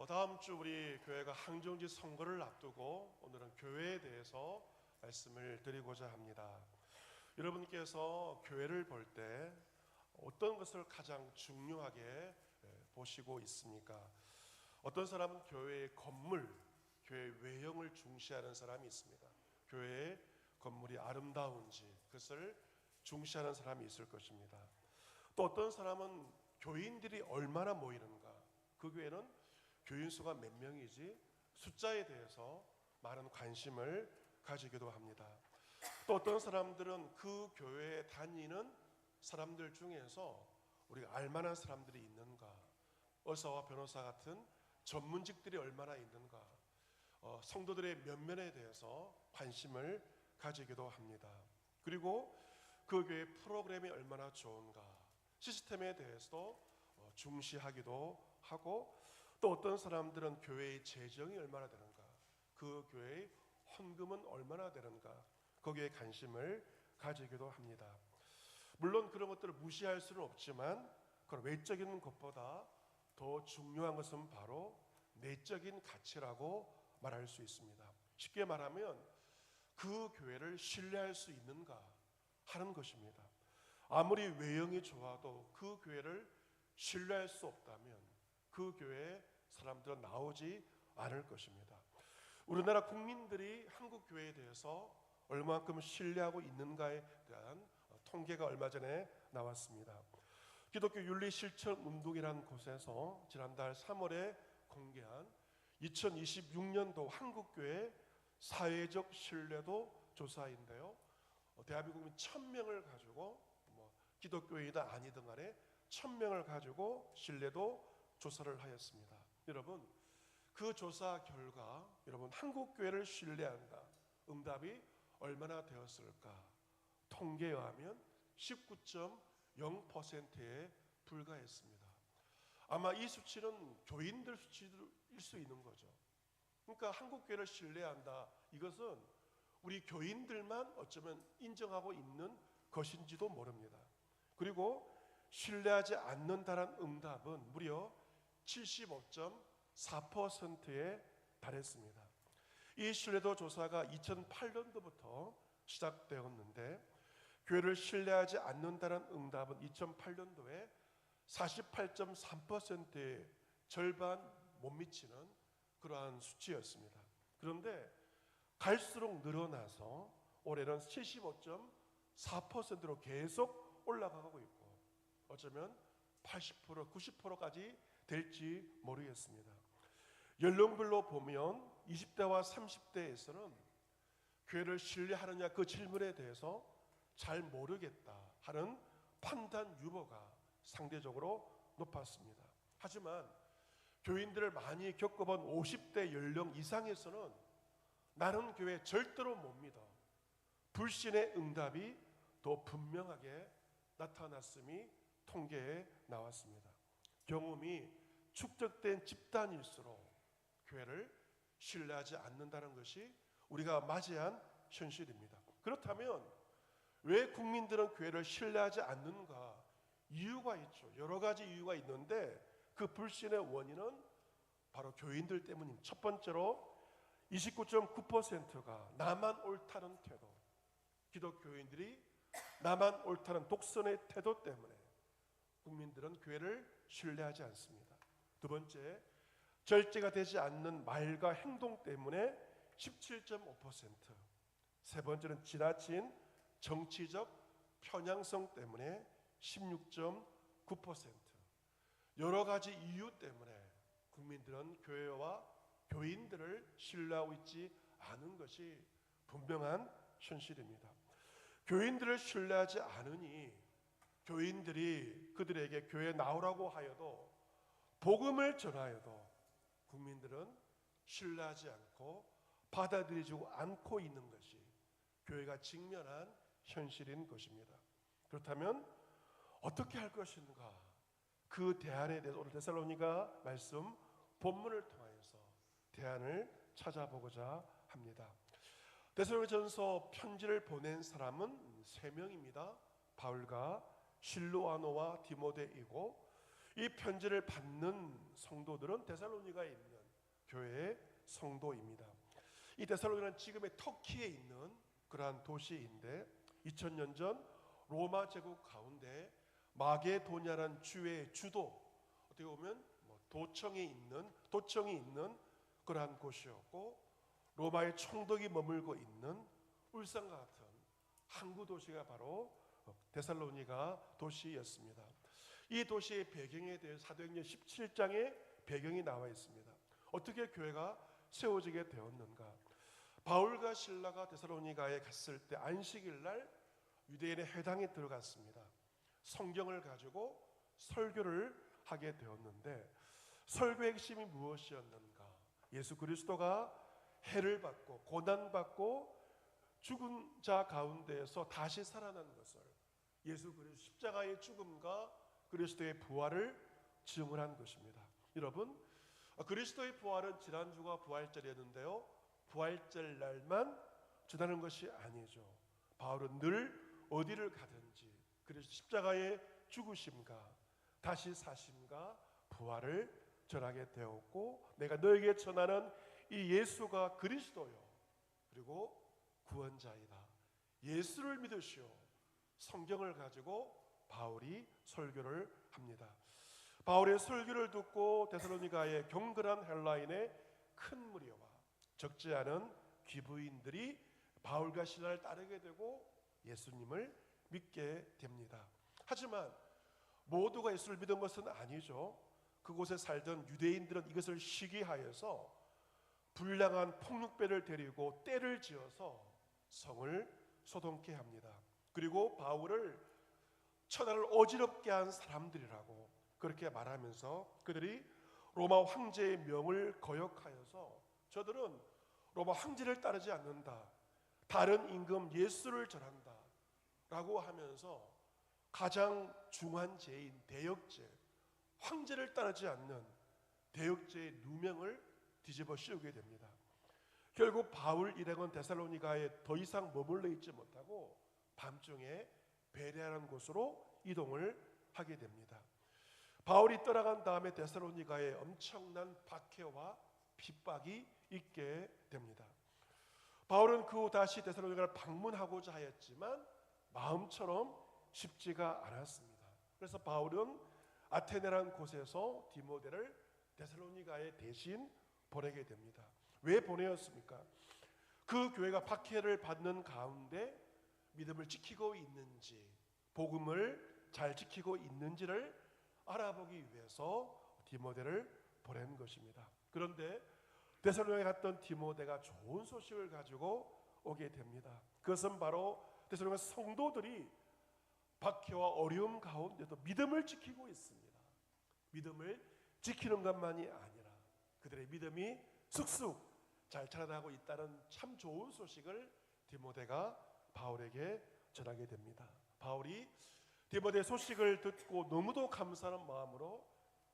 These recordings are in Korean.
다음 주 우리 교회가 항정지 선거를 앞두고 오늘은 교회에 대해서 말씀을 드리고자 합니다. 여러분께서 교회를 볼 때 어떤 것을 가장 중요하게 보시고 있습니까? 어떤 사람은 교회의 건물, 교회 외형을 중시하는 사람이 있습니다. 교회의 건물이 아름다운지 그것을 중시하는 사람이 있을 것입니다. 또 어떤 사람은 교인들이 얼마나 모이는가, 그 교회는 교인 수가 몇 명이지 숫자에 대해서 많은 관심을 가지기도 합니다. 또 어떤 사람들은 그 교회에 다니는 사람들 중에서 우리가 알만한 사람들이 있는가, 의사와 변호사 같은 전문직들이 얼마나 있는가, 성도들의 면면에 대해서 관심을 가지기도 합니다. 그리고 그 교회 프로그램이 얼마나 좋은가, 시스템에 대해서도 중시하기도 하고, 또 어떤 사람들은 교회의 재정이 얼마나 되는가, 그 교회의 헌금은 얼마나 되는가, 거기에 관심을 가지기도 합니다. 물론 그런 것들을 무시할 수는 없지만 그런 외적인 것보다 더 중요한 것은 바로 내적인 가치라고 말할 수 있습니다. 쉽게 말하면 그 교회를 신뢰할 수 있는가 하는 것입니다. 아무리 외형이 좋아도 그 교회를 신뢰할 수 없다면 그 교회에 사람들은 나오지 않을 것입니다. 우리나라 국민들이 한국 교회에 대해서 얼마만큼 신뢰하고 있는가에 대한 통계가 얼마 전에 나왔습니다. 기독교 윤리실천운동이라는 곳에서 지난달 3월에 공개한 2026년도 한국교회 사회적 신뢰도 조사인데요, 대한민국민 1000명을 가지고 기독교인이든 아니든 간에 1000명을 가지고 신뢰도 조사를 하였습니다. 여러분, 그 조사 결과 여러분 한국교회를 신뢰한다, 응답이 얼마나 되었을까? 통계에 의하면 19.0%에 불과했습니다. 아마 이 수치는 교인들 수치일 수 있는 거죠. 그러니까 한국교회를 신뢰한다, 이것은 우리 교인들만 어쩌면 인정하고 있는 것인지도 모릅니다. 그리고 신뢰하지 않는다는 응답은 무려 75.4%에 달했습니다. 이 신뢰도 조사가 2008년도부터 시작되었는데 교회를 신뢰하지 않는다는 응답은 2008년도에 48.3%의 절반 못 미치는 그러한 수치였습니다. 그런데 갈수록 늘어나서 올해는 75.4%로 계속 올라가고 있고 어쩌면 80%, 90%까지 될지 모르겠습니다. 연령별로 보면 20대와 30대에서는 교회를 신뢰하느냐 그 질문에 대해서 잘 모르겠다 하는 판단 유보가 상대적으로 높았습니다. 하지만 교인들을 많이 겪어본 50대 연령 이상에서는 나는 교회 절대로 못 믿어, 불신의 응답이 더 분명하게 나타났음이 통계에 나왔습니다. 경험이 축적된 집단일수록 교회를 신뢰하지 않는다는 것이 우리가 맞이한 현실입니다. 그렇다면 왜 국민들은 교회를 신뢰하지 않는가? 이유가 있죠. 여러 가지 이유가 있는데 그 불신의 원인은 바로 교인들 때문입니다. 첫 번째로 29.9%가 나만 옳다는 태도, 기독교인들이 나만 옳다는 독선의 태도 때문에 국민들은 교회를 신뢰하지 않습니다. 두 번째, 절제가 되지 않는 말과 행동 때문에 17.5%, 세 번째는 지나친 정치적 편향성 때문에 16.9%, 여러 가지 이유 때문에 국민들은 교회와 교인들을 신뢰하고 있지 않은 것이 분명한 현실입니다. 교인들을 신뢰하지 않으니 교인들이 그들에게 교회에 나오라고 하여도, 복음을 전하여도 국민들은 신뢰하지 않고 받아들이지 않고 있는 것이 교회가 직면한 현실인 것입니다. 그렇다면 어떻게 할 것인가? 그 대안에 대해서 오늘 데살로니가 말씀 본문을 통하여서 대안을 찾아보고자 합니다. 데살로니가전서 편지를 보낸 사람은 3명입니다. 바울과 실로아노와 디모데이고, 이 편지를 받는 성도들은 데살로니가에 있는 교회의 성도입니다. 이 데살로니가는 지금의 터키에 있는 그러한 도시인데 2000년 전 로마 제국 가운데 마게도냐라는 주의 주도, 어떻게 보면 도청이 있는 그러한 곳이었고, 로마의 총독이 머물고 있는 울산과 같은 항구 도시가 바로 데살로니가 도시였습니다. 이 도시의 배경에 대해 사도행전 17장에 배경이 나와 있습니다. 어떻게 교회가 세워지게 되었는가? 바울과 실라가 데살로니가에 갔을 때 안식일 날 유대인의 회당에 들어갔습니다. 성경을 가지고 설교를 하게 되었는데, 설교의 핵심이 무엇이었는가? 예수 그리스도가 해를 받고 고난받고 죽은 자 가운데에서 다시 살아난 것을, 예수 그리스도 십자가의 죽음과 그리스도의 부활을 증언한 것입니다. 여러분, 그리스도의 부활은 지난주가 부활절이었는데요, 부활절 날만 전하는 것이 아니죠. 바울은 늘 어디를 가든지 그리스도 십자가의 죽으심과 다시 사심과 부활을 전하게 되었고, 내가 너에게 전하는 이 예수가 그리스도요 그리고 구원자이다, 예수를 믿으시오, 성경을 가지고 바울이 설교를 합니다. 바울의 설교를 듣고 데살로니가의 경건한 헬라인의 큰 무리와 적지 않은 귀부인들이 바울과 신라를 따르게 되고 예수님을 믿게 됩니다. 하지만 모두가 예수를 믿은 것은 아니죠. 그곳에 살던 유대인들은 이것을 시기하여서 불량한 폭력배를 데리고 떼를 지어서 성을 소동케 합니다. 그리고 바울을 천하를 어지럽게 한 사람들이라고 그렇게 말하면서 그들이 로마 황제의 명을 거역하여서 저들은 로마 황제를 따르지 않는다, 다른 임금 예수를 전한다 라고 하면서 가장 중한 죄인 대역죄, 황제를 따르지 않는 대역죄의 누명을 뒤집어 씌우게 됩니다. 결국 바울 일행은 데살로니가에 더 이상 머물러 있지 못하고 밤중에 베레아라는 곳으로 이동을 하게 됩니다. 바울이 떠나간 다음에 데살로니가에 엄청난 박해와 핍박이 있게 됩니다. 바울은 그 후 다시 데살로니가를 방문하고자 하였지만 마음처럼 쉽지가 않았습니다. 그래서 바울은 아테네라는 곳에서 디모데를 데살로니가에 대신 보내게 됩니다. 왜 보내었습니까? 그 교회가 박해를 받는 가운데 믿음을 지키고 있는지, 복음을 잘 지키고 있는지를 알아보기 위해서 디모데를 보낸 것입니다. 그런데 데살로니가에 갔던 디모데가 좋은 소식을 가지고 오게 됩니다. 그것은 바로 데살로니가 성도들이 박해와 어려움 가운데도 믿음을 지키고 있습니다. 믿음을 지키는 것만이 아니라 그들의 믿음이 쑥쑥 잘 자라나고 있다는 참 좋은 소식을 디모데가 바울에게 전하게 됩니다. 바울이 디모데의 소식을 듣고 너무도 감사하는 마음으로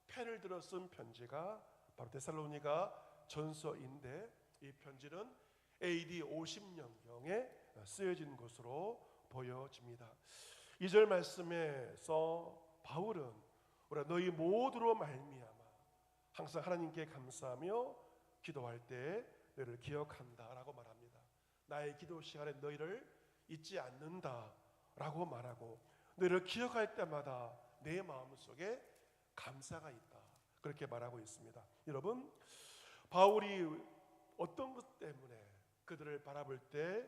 펜을 들어 쓴 편지가 바로 데살로니가 전서인데, 이 편지는 AD 50년경에 쓰여진 것으로 보여집니다. 2절 말씀에서 바울은 우리가 너희 모두로 말미암아 항상 하나님께 감사하며 기도할 때 너희를 기억한다라고 말합니다. 나의 기도 시간에 너희를 잊지 않는다라고 말하고, 너희를 기억할 때마다 내 마음속에 감사가 있다, 그렇게 말하고 있습니다. 여러분, 바울이 어떤 것 때문에 그들을 바라볼 때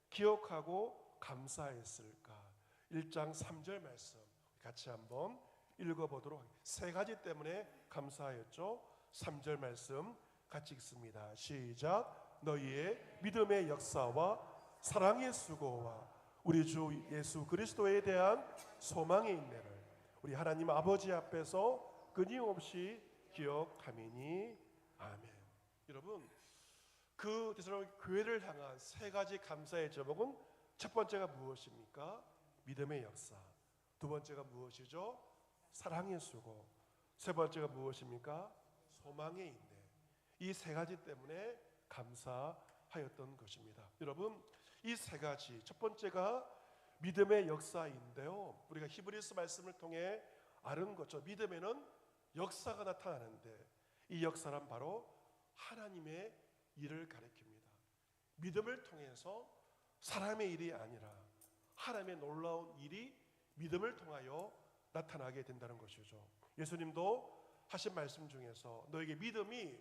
기억하고 감사했을까? 1장 3절 말씀 같이 한번 읽어보도록 하겠습니다. 세 가지 때문에 감사하였죠. 3절 말씀 같이 읽습니다. 시작. 너희의 믿음의 역사와 사랑의 수고와 우리 주 예수 그리스도에 대한 소망의 인내를 우리 하나님 아버지 앞에서 끊임없이 기억하미니. 아멘. 여러분, 그 데살로니가 교회를 향한 세 가지 감사의 제목은, 첫 번째가 무엇입니까? 믿음의 역사. 두 번째가 무엇이죠? 사랑의 수고. 세 번째가 무엇입니까? 소망의 인내. 이 세 가지 때문에 감사하였던 것입니다. 여러분, 이 세 가지, 첫 번째가 믿음의 역사인데요, 우리가 히브리서 말씀을 통해 아는 것죠. 믿음에는 역사가 나타나는데 이 역사란 바로 하나님의 일을 가리킵니다. 믿음을 통해서 사람의 일이 아니라 하나님의 놀라운 일이 믿음을 통하여 나타나게 된다는 것이죠. 예수님도 하신 말씀 중에서 너에게 믿음이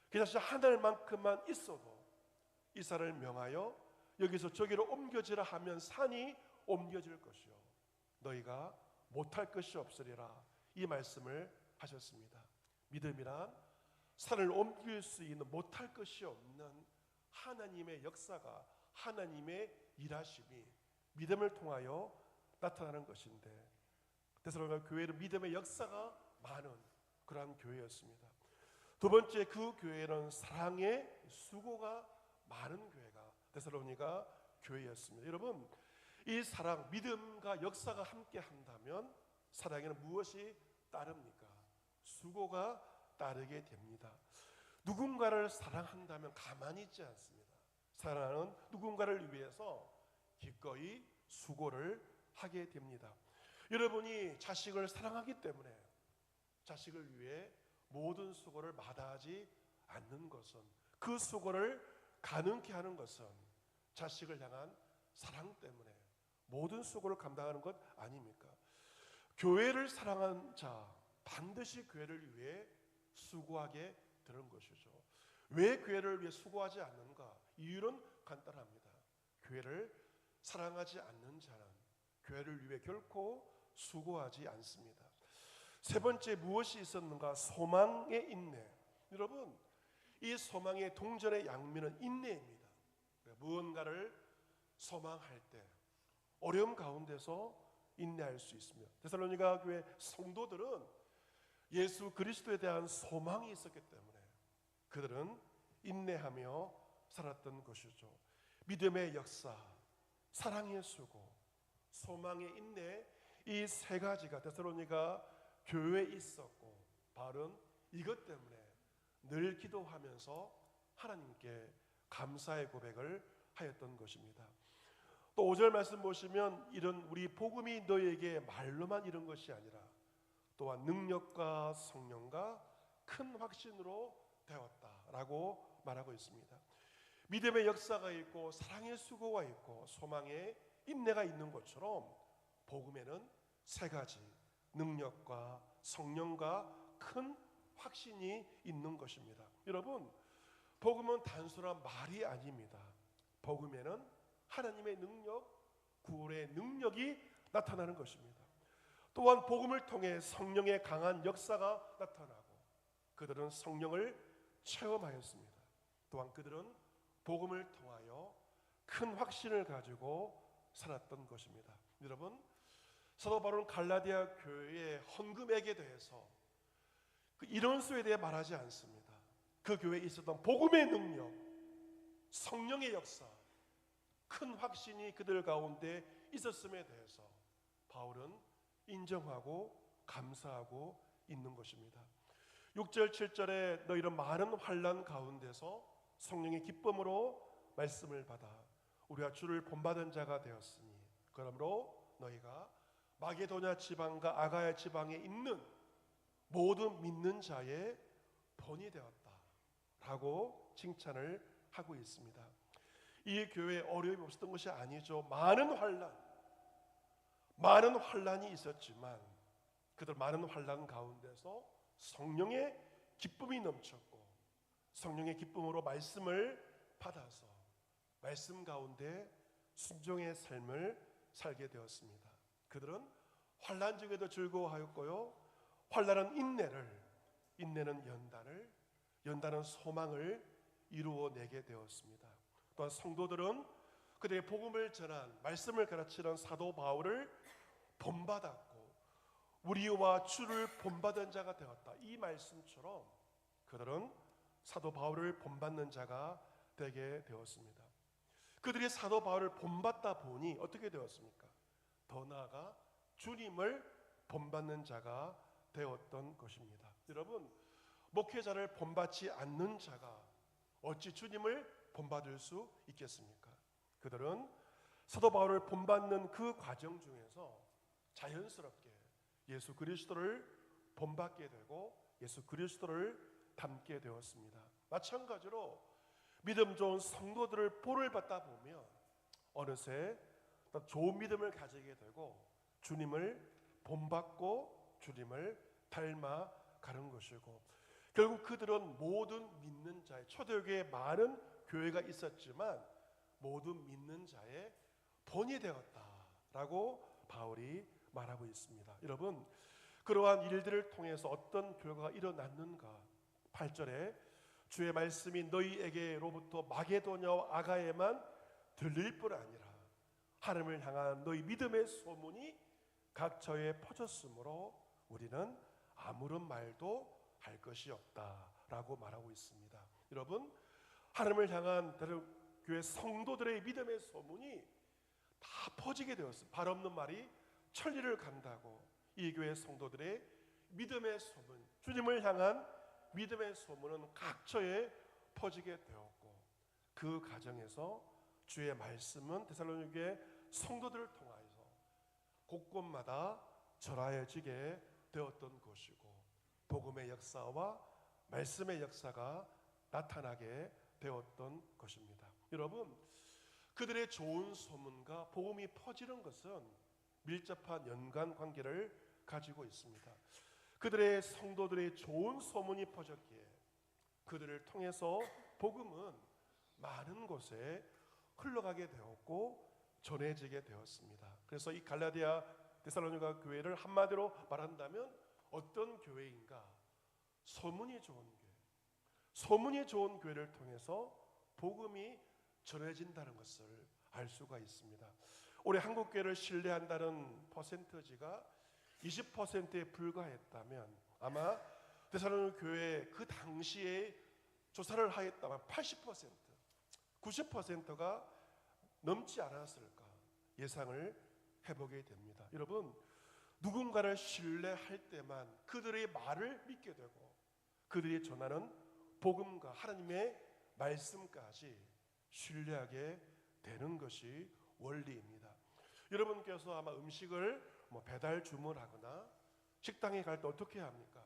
그냥 하늘만큼만 있어도 이 산을 명하여 여기서 저기로 옮겨지라 하면 산이 옮겨질 것이요 너희가 못할 것이 없으리라, 이 말씀을 하셨습니다. 믿음이란 산을 옮길 수 있는 못할 것이 없는 하나님의 역사가, 하나님의 일하심이 믿음을 통하여 나타나는 것인데, 데살로니가 교회는 믿음의 역사가 많은 그러한 교회였습니다. 두 번째, 그 교회는 사랑의 수고가 많은 교회가 데살로니가 교회였습니다. 여러분, 이 사랑, 믿음과 역사가 함께 한다면 사랑에는 무엇이 따릅니까? 수고가 따르게 됩니다. 누군가를 사랑한다면 가만히 있지 않습니다. 사랑하는 누군가를 위해서 기꺼이 수고를 하게 됩니다. 여러분이 자식을 사랑하기 때문에 자식을 위해 모든 수고를 마다하지 않는 것은, 그 수고를 가능케 하는 것은 자식을 향한 사랑 때문에 모든 수고를 감당하는 것 아닙니까? 교회를 사랑한 자 반드시 교회를 위해 수고하게 되는 것이죠. 왜 교회를 위해 수고하지 않는가? 이유는 간단합니다. 교회를 사랑하지 않는 자는 교회를 위해 결코 수고하지 않습니다. 세 번째, 무엇이 있었는가? 소망의 인내. 여러분, 이 소망의 동전의 양면은 인내입니다. 무언가를 소망할 때 어려움 가운데서 인내할 수 있으며, 데살로니가 교회 성도들은 예수 그리스도에 대한 소망이 있었기 때문에 그들은 인내하며 살았던 것이죠. 믿음의 역사, 사랑의 수고, 소망의 인내, 이 세 가지가 데살로니가 교회에 있었고, 바울은 이것 때문에 늘 기도하면서 하나님께 감사의 고백을 하였던 것입니다. 또 5절 말씀 보시면, 이런 우리 복음이 너희에게 말로만 이런 것이 아니라 또한 능력과 성령과 큰 확신으로 되었다라고 말하고 있습니다. 믿음의 역사가 있고 사랑의 수고가 있고 소망의 인내가 있는 것처럼 복음에는 세 가지, 능력과 성령과 큰 확신이 있는 것입니다. 여러분, 복음은 단순한 말이 아닙니다. 복음에는 하나님의 능력, 구원의 능력이 나타나는 것입니다. 또한 복음을 통해 성령의 강한 역사가 나타나고 그들은 성령을 체험하였습니다. 또한 그들은 복음을 통하여 큰 확신을 가지고 살았던 것입니다. 여러분, 사도 바울은 갈라디아 교회의 헌금액에 대해서 그 인원수에 대해 말하지 않습니다. 그 교회에 있었던 복음의 능력, 성령의 역사, 큰 확신이 그들 가운데 있었음에 대해서 바울은 인정하고 감사하고 있는 것입니다. 6절 7절에 너희는 많은 환난 가운데서 성령의 기쁨으로 말씀을 받아 우리가 주를 본받은 자가 되었으니 그러므로 너희가 마게도냐 지방과 아가야 지방에 있는 모든 믿는 자의 본이 되었다 라고 칭찬을 하고 있습니다. 이 교회에 어려움이 없었던 것이 아니죠. 많은 환난이 있었지만 그들 많은 환난 가운데서 성령의 기쁨이 넘쳤고 성령의 기쁨으로 말씀을 받아서 말씀 가운데 순종의 삶을 살게 되었습니다. 그들은 환난 중에도 즐거워하였고요, 환난은 인내는 연단은 소망을 이루어내게 되었습니다. 또한 성도들은 그들의 복음을 전한 말씀을 가르치는 사도 바울을 본받았고 우리와 주를 본받은 자가 되었다, 이 말씀처럼 그들은 사도 바울을 본받는 자가 되게 되었습니다. 그들이 사도 바울을 본받다 보니 어떻게 되었습니까? 더 나아가 주님을 본받는 자가 되었던 것입니다. 여러분, 목회자를 본받지 않는 자가 어찌 주님을 본받을 수 있겠습니까? 그들은 사도 바울을 본받는 그 과정 중에서 자연스럽게 예수 그리스도를 본받게 되고 예수 그리스도를 닮게 되었습니다. 마찬가지로 믿음 좋은 성도들을 본을 받다 보면 어느새 더 좋은 믿음을 가지게 되고 주님을 본받고 주님을 닮아가는 것이고, 결국 그들은 모든 믿는 자의, 초대교회에 많은 교회가 있었지만 모든 믿는 자의 본이 되었다라고 바울이 말하고 있습니다. 여러분, 그러한 일들을 통해서 어떤 결과가 일어났는가? 8절에 주의 말씀이 너희에게로부터 마게도냐와 아가에만 들릴 뿐 아니라 하나님을 향한 너희 믿음의 소문이 각처에 퍼졌으므로 우리는 아무런 말도 할 것이 없다라고 말하고 있습니다. 여러분, 하나님을 향한 교회 성도들의 믿음의 소문이 다 퍼지게 되었습니다. 발 없는 말이 천리를 간다고 이 교회 성도들의 믿음의 소문, 주님을 향한 믿음의 소문은 각처에 퍼지게 되었고, 그 과정에서 주의 말씀은 데살로니게 성도들을 통하여서 곳곳마다 전하여지게 되었던 것이고, 복음의 역사와 말씀의 역사가 나타나게 되었던 것입니다. 여러분, 그들의 좋은 소문과 복음이 퍼지는 것은 밀접한 연관 관계를 가지고 있습니다. 그들의 성도들의 좋은 소문이 퍼졌기에 그들을 통해서 복음은 많은 곳에 흘러가게 되었고 전해지게 되었습니다. 그래서 이 갈라디아 데살로니가 교회를 한마디로 말한다면 어떤 교회인가? 소문이 좋은 교회. 소문이 좋은 교회를 통해서 복음이 전해진다는 것을 알 수가 있습니다. 올해 한국교회를 신뢰한다는 퍼센트지가 20%에 불과했다면 아마 데살로니가 교회 그 당시에 조사를 하였다면 80%, 90%가 넘지 않았을까 예상을 해보게 됩니다. 여러분, 누군가를 신뢰할 때만 그들의 말을 믿게 되고 그들이 전하는 복음과 하나님의 말씀까지 신뢰하게 되는 것이 원리입니다. 여러분께서 아마 음식을 배달 주문하거나 식당에 갈 때 어떻게 합니까?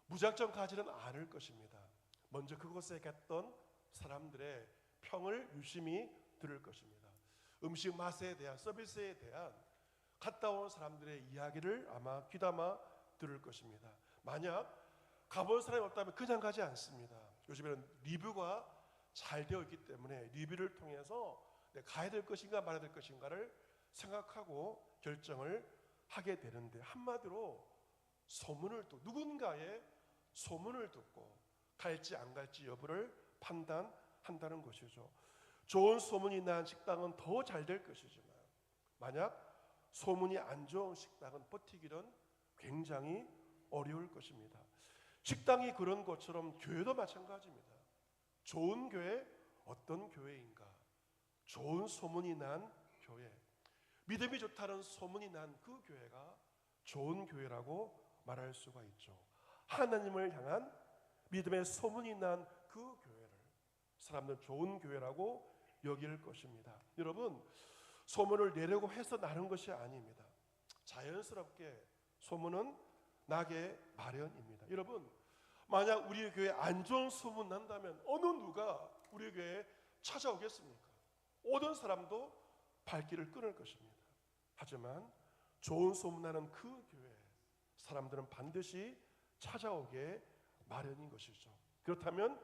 무작정 가지는 않을 것입니다. 먼저 그곳에 갔던 사람들의 평을 유심히 들을 것입니다. 음식 맛에 대한, 서비스에 대한 갔다 온 사람들의 이야기를 아마 귀담아 들을 것입니다. 만약 가본 사람이 없다면 그냥 가지 않습니다. 요즘에는 리뷰가 잘 되어 있기 때문에 리뷰를 통해서 가야 될 것인가 말아야 될 것인가를 생각하고 결정을 하게 되는데, 한마디로 소문을 듣고 누군가의 소문을 듣고 갈지 안 갈지 여부를 판단한다는 것이죠. 좋은 소문이 난 식당은 더 잘 될 것이지만 만약 소문이 안 좋은 식당은 버티기는 굉장히 어려울 것입니다. 식당이 그런 것처럼 교회도 마찬가지입니다. 좋은 교회, 어떤 교회인가? 좋은 소문이 난 교회, 믿음이 좋다는 소문이 난 그 교회가 좋은 교회라고 말할 수가 있죠. 하나님을 향한 믿음의 소문이 난 그 교회를 사람들은 좋은 교회라고 여길 것입니다. 여러분, 소문을 내려고 해서 나는 것이 아닙니다. 자연스럽게 소문은 나게 마련입니다. 여러분, 만약 우리 교회에 안 좋은 소문 난다면 어느 누가 우리 교회에 찾아오겠습니까? 오던 사람도 발길을 끊을 것입니다. 하지만 좋은 소문 나는 그 교회 사람들은 반드시 찾아오게 마련인 것이죠. 그렇다면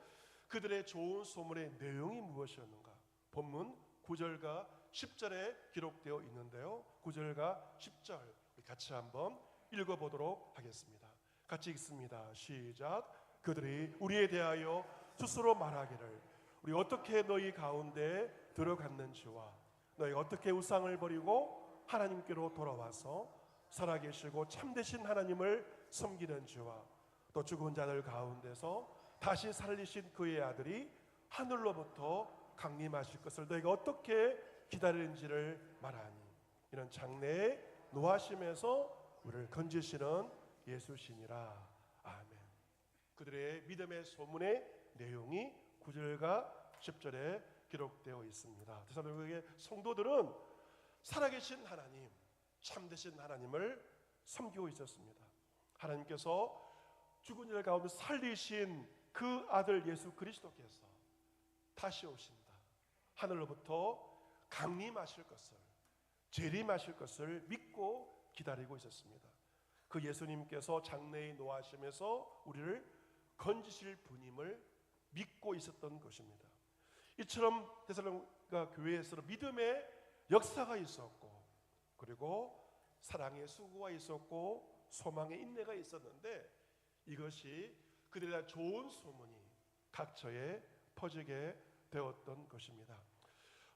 그들의 좋은 소문의 내용이 무엇이었는가? 본문 9절과 10절에 기록되어 있는데요. 9절과 10절 같이 한번 읽어보도록 하겠습니다. 같이 읽습니다. 시작. 그들이 우리에 대하여 스스로 말하기를 우리 어떻게 너희 가운데 들어갔는지와 너희가 어떻게 우상을 버리고 하나님께로 돌아와서 살아계시고 참되신 하나님을 섬기는지와 또 죽은 자들 가운데서 다시 살리신 그의 아들이 하늘로부터 강림하실 것을 너희가 어떻게 기다리는지를 말하니, 이는 장래에 노하심에서 우리를 건지시는 예수시니라. 아멘. 그들의 믿음의 소문의 내용이 9절과 10절에 기록되어 있습니다. 데살로니가 성도들은 살아계신 하나님, 참되신 하나님을 섬기고 있었습니다. 하나님께서 죽은 이들 가운데 살리신 그 아들 예수 그리스도께서 다시 오신다. 하늘로부터 강림하실 것을, 재림하실 것을 믿고 기다리고 있었습니다. 그 예수님께서 장래에 노하시면서 우리를 건지실 분임을 믿고 있었던 것입니다. 이처럼 데살로니가 교회에서는 믿음의 역사가 있었고, 그리고 사랑의 수고가 있었고, 소망의 인내가 있었는데, 이것이 그들에 대한 좋은 소문이 각처에 퍼지게 되었던 것입니다.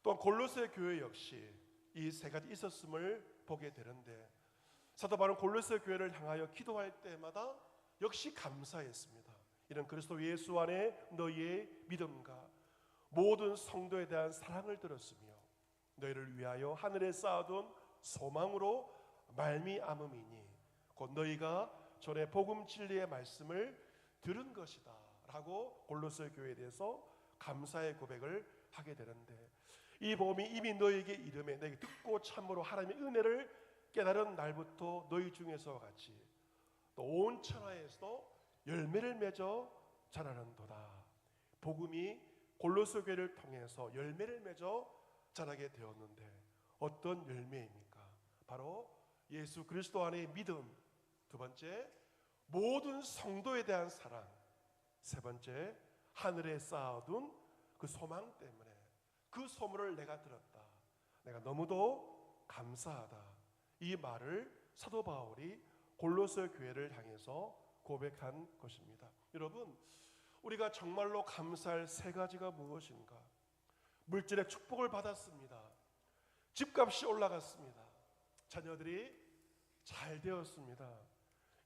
또한 골로새 교회 역시 이 세 가지 있었음을 보게 되는데, 사도 바울은 골로새 교회를 향하여 기도할 때마다 역시 감사했습니다. 이는 그리스도 예수 안에 너희의 믿음과 모든 성도에 대한 사랑을 들었으며 너희를 위하여 하늘에 쌓아둔 소망으로 말미암음이니 곧 너희가 전에 복음 진리의 말씀을 들은 것이다 라고 골로새 교회에 대해서 감사의 고백을 하게 되는데, 이 복음이 이미 너희에게 이름에 너희가 듣고 참으로 하나님의 은혜를 깨달은 날부터 너희 중에서와 같이 또 온 천하에서도 열매를 맺어 자라는도다. 복음이 골로새 교회를 통해서 열매를 맺어 자라게 되었는데, 어떤 열매입니까? 바로 예수 그리스도 안의 믿음, 두 번째 모든 성도에 대한 사랑, 세 번째 하늘에 쌓아둔 그 소망 때문에 그 소문을 내가 들었다, 내가 너무도 감사하다, 이 말을 사도 바울이 골로새 교회를 향해서 고백한 것입니다. 여러분, 우리가 정말로 감사할 세 가지가 무엇인가? 물질의 축복을 받았습니다. 집값이 올라갔습니다. 자녀들이 잘 되었습니다.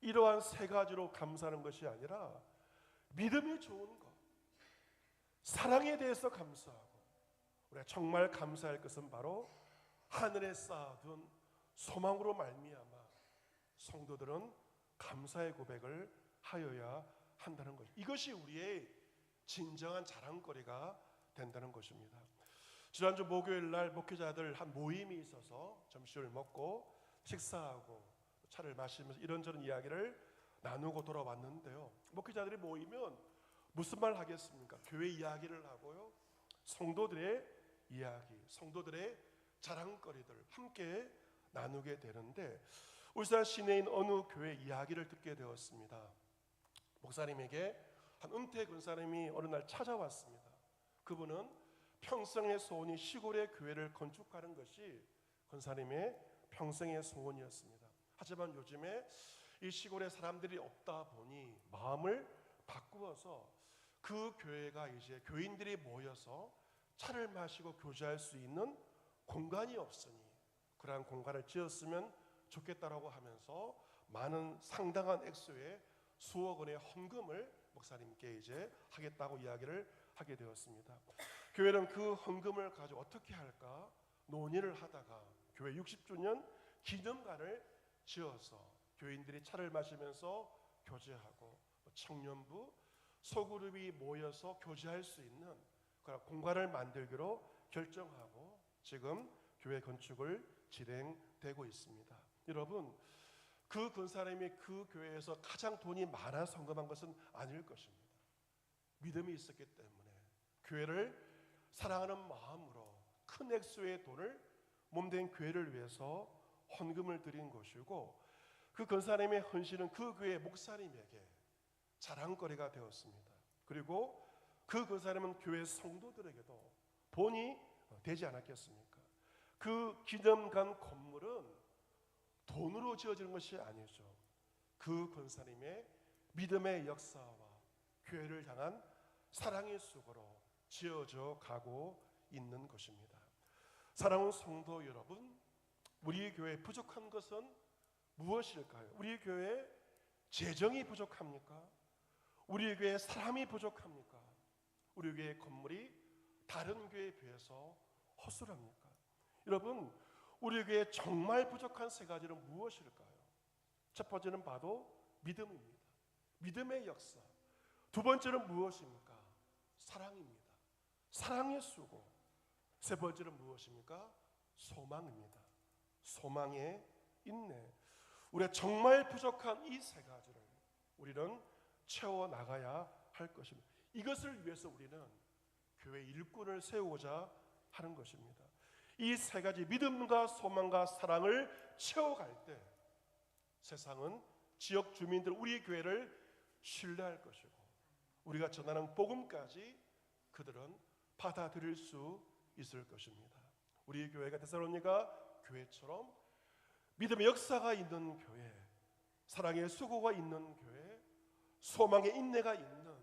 이러한 세 가지로 감사하는 것이 아니라 믿음이 좋은 것, 사랑에 대해서 감사하고, 우리가 정말 감사할 것은 바로 하늘에 쌓아둔 소망으로 말미암아 성도들은 감사의 고백을 하여야 한다는 것, 이것이 우리의 진정한 자랑거리가 된다는 것입니다. 지난주 목요일 날 목회자들 한 모임이 있어서 점심을 먹고 식사하고 차를 마시면서 이런저런 이야기를 나누고 돌아왔는데요, 목회자들이 모이면 무슨 말 하겠습니까? 교회 이야기를 하고요, 성도들의 이야기, 성도들의 자랑거리들 함께 나누게 되는데, 울산 시내인 어느 교회 이야기를 듣게 되었습니다. 목사님에게 한 은퇴 권사님이 어느 날 찾아왔습니다. 그분은 평생의 소원이 시골의 교회를 건축하는 것이 권사님의 평생의 소원이었습니다. 하지만 요즘에 이 시골에 사람들이 없다 보니 마음을 바꾸어서 그 교회가 이제 교인들이 모여서 차를 마시고 교제할 수 있는 공간이 없으니 그러한 공간을 지었으면 좋겠다라고 하면서 많은 상당한 액수의 수억 원의 헌금을 목사님께 이제 하겠다고 이야기를 하게 되었습니다. 교회는 그 헌금을 가지고 어떻게 할까 논의를 하다가 교회 60주년 기념관을 지어서 교인들이 차를 마시면서 교제하고 청년부, 소그룹이 모여서 교제할 수 있는 그런 공간을 만들기로 결정하고 지금 교회 건축을 진행되고 있습니다. 여러분, 그 권사님이 그 교회에서 가장 돈이 많아 헌금한 것은 아닐 것입니다. 믿음이 있었기 때문에 교회를 사랑하는 마음으로 큰 액수의 돈을 몸된 교회를 위해서 헌금을 드린 것이고, 그 권사님의 헌신은 그 교회 목사님에게 자랑거리가 되었습니다. 그리고 그 권사님은 교회 성도들에게도 본이 되지 않았겠습니까? 그 기념관 건물은 돈으로 지어지는 것이 아니죠. 그 권사님의 믿음의 역사와 교회를 향한 사랑의 속으로 지어져 가고 있는 것입니다. 사랑하는 성도 여러분, 우리 교회에 부족한 것은 무엇일까요? 우리 교회에 재정이 부족합니까? 우리 교회에 사람이 부족합니까? 우리 교회 건물이 다른 교회에 비해서 허술합니까? 여러분, 우리 교회에 정말 부족한 세 가지는 무엇일까요? 첫 번째는 바로 믿음입니다. 믿음의 역사. 두 번째는 무엇입니까? 사랑입니다. 사랑의 수고. 세 번째는 무엇입니까? 소망입니다. 소망의 인내. 우리가 정말 부족한 이 세 가지를 우리는 채워 나가야 할 것입니다. 이것을 위해서 우리는 교회 일꾼을 세우고자 하는 것입니다. 이 세 가지 믿음과 소망과 사랑을 채워갈 때 세상은 지역 주민들 우리 교회를 신뢰할 것이고 우리가 전하는 복음까지 그들은 받아들일 수 있을 것입니다. 우리 교회가 데살로니가 교회처럼 믿음의 역사가 있는 교회, 사랑의 수고가 있는 교회, 소망의 인내가 있는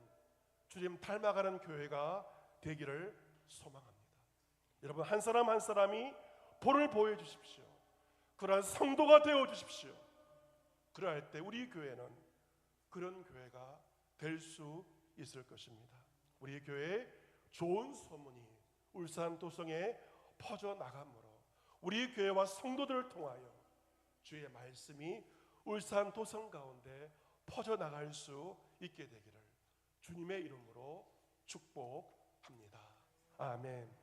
주님 닮아가는 교회가 되기를 소망합니다. 여러분 한 사람 한 사람이 본을 보여주십시오. 그러한 성도가 되어주십시오. 그러할 때 우리 교회는 그런 교회가 될 수 있을 것입니다. 우리 교회의 좋은 소문이 울산 도성에 퍼져나가므로 우리 교회와 성도들을 통하여 주의 말씀이 울산 도성 가운데 퍼져나갈 수 있게 되기를 주님의 이름으로 축복합니다. 아멘.